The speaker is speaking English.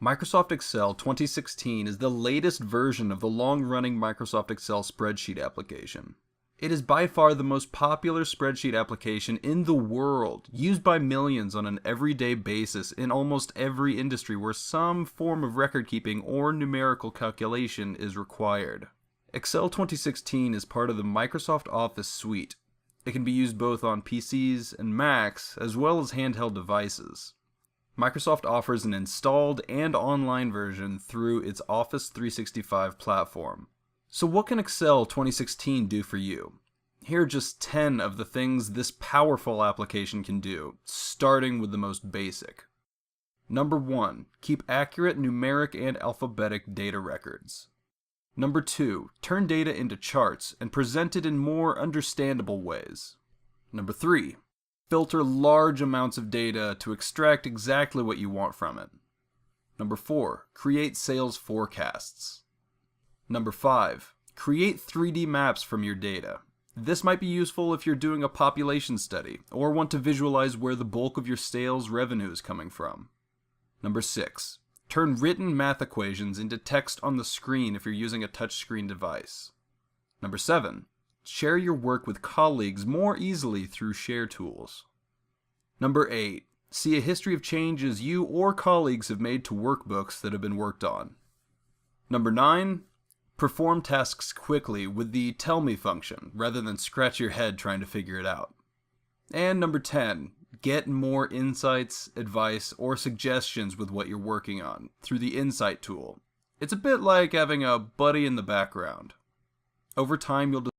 Microsoft Excel 2016 is the latest version of the long-running Microsoft Excel spreadsheet application. It is by far the most popular spreadsheet application in the world, used by millions on an everyday basis in almost every industry where some form of record keeping or numerical calculation is required. Excel 2016 is part of the Microsoft Office suite. It can be used both on PCs and Macs, as well as handheld devices. Microsoft offers an installed and online version through its Office 365 platform. So what can Excel 2016 do for you? Here are just 10 of the things this powerful application can do, starting with the most basic. Number 1. Keep accurate numeric and alphabetic data records. Number 2. Turn data into charts and present it in more understandable ways. Number 3. Filter large amounts of data to extract exactly what you want from it. Number 4. Create sales forecasts. Number 5. Create 3D maps from your data. This might be useful if you're doing a population study or want to visualize where the bulk of your sales revenue is coming from. Number 6. Turn written math equations into text on the screen if you're using a touchscreen device. Number 7. Share your work with colleagues more easily through share tools. Number 8. See a history of changes you or colleagues have made to workbooks that have been worked on. Number 9. Perform tasks quickly with the Tell Me function, rather than scratch your head trying to figure it out. And number 10. Get more insights, advice, or suggestions with what you're working on through the Insight tool. It's a bit like having a buddy in the background. Over time, you'll